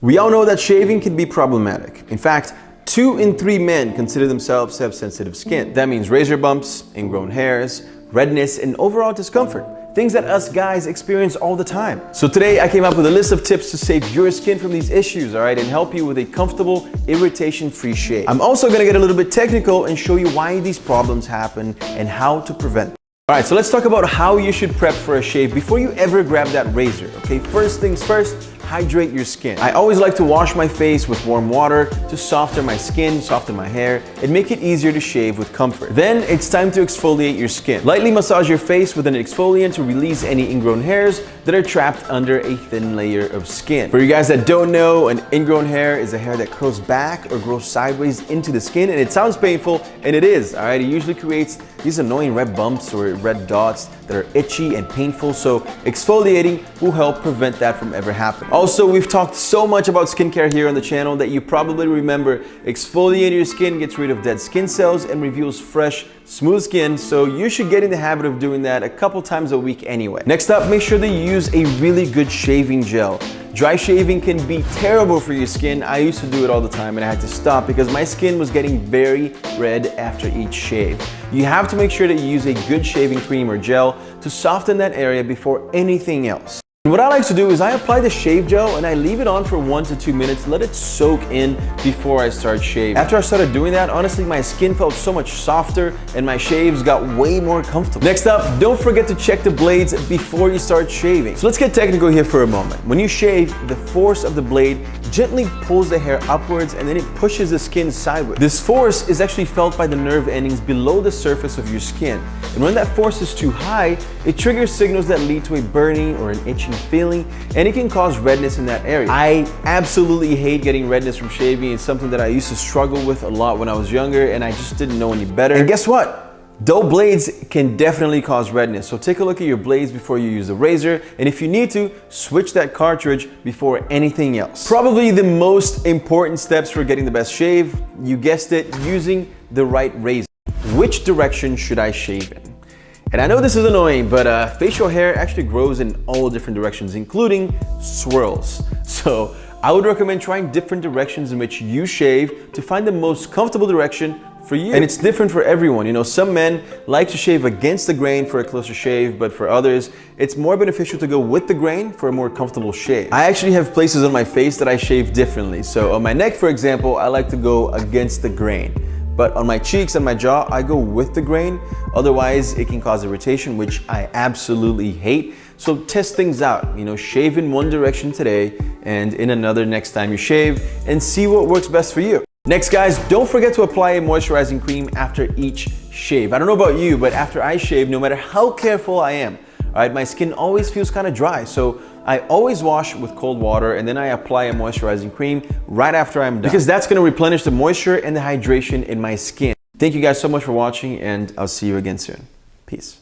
We all know that shaving can be problematic. In fact, 2 in 3 men consider themselves to have sensitive skin. That means razor bumps, ingrown hairs, redness, and overall discomfort. Things that us guys experience all the time. So today I came up with a list of tips to save your skin from these issues, alright, and help you with a comfortable, irritation-free shave. I'm also gonna get a little bit technical and show you why these problems happen and how to prevent them. Alright, so let's talk about how you should prep for a shave before you ever grab that razor, okay? First things first, hydrate your skin. I always like to wash my face with warm water to soften my skin, soften my hair, and make it easier to shave with comfort. Then it's time to exfoliate your skin. Lightly massage your face with an exfoliant to release any ingrown hairs that are trapped under a thin layer of skin. For you guys that don't know, an ingrown hair is a hair that curls back or grows sideways into the skin, and it sounds painful, and it is, alright? It usually creates these annoying red bumps or red dots that are itchy and painful, so exfoliating will help prevent that from ever happening. Also, we've talked so much about skincare here on the channel that you probably remember exfoliating your skin gets rid of dead skin cells and reveals fresh, smooth skin, so you should get in the habit of doing that a couple times a week anyway. Next up, make sure that you use a really good shaving gel. Dry shaving can be terrible for your skin. I used to do it all the time and I had to stop because my skin was getting very red after each shave. You have to make sure that you use a good shaving cream or gel to soften that area before anything else. What I like to do is I apply the shave gel and I leave it on for 1 to 2 minutes, let it soak in before I start shaving. After I started doing that, honestly, my skin felt so much softer and my shaves got way more comfortable. Next up, don't forget to check the blades before you start shaving. So let's get technical here for a moment. When you shave, the force of the blade gently pulls the hair upwards and then it pushes the skin sideways. This force is actually felt by the nerve endings below the surface of your skin. And when that force is too high, it triggers signals that lead to a burning or an itching feeling, and it can cause redness in that area. I absolutely hate getting redness from shaving. It's something that I used to struggle with a lot when I was younger, and I just didn't know any better. And guess what? Dull blades can definitely cause redness, so take a look at your blades before you use the razor, and if you need to, switch that cartridge before anything else. Probably the most important steps for getting the best shave, you guessed it, using the right razor. Which direction should I shave in? And I know this is annoying, but facial hair actually grows in all different directions, including swirls. So I would recommend trying different directions in which you shave to find the most comfortable direction for you. And it's different for everyone. You know, some men like to shave against the grain for a closer shave, but for others, it's more beneficial to go with the grain for a more comfortable shave. I actually have places on my face that I shave differently. So on my neck, for example, I like to go against the grain. But on my cheeks and my jaw, I go with the grain. Otherwise, it can cause irritation, which I absolutely hate. So test things out, you know, shave in one direction today and in another next time you shave and see what works best for you. Next, guys, don't forget to apply a moisturizing cream after each shave. I don't know about you, but after I shave, no matter how careful I am, all right, my skin always feels kind of dry. So I always wash with cold water and then I apply a moisturizing cream right after I'm done, because that's going to replenish the moisture and the hydration in my skin. Thank you guys so much for watching, and I'll see you again soon. Peace.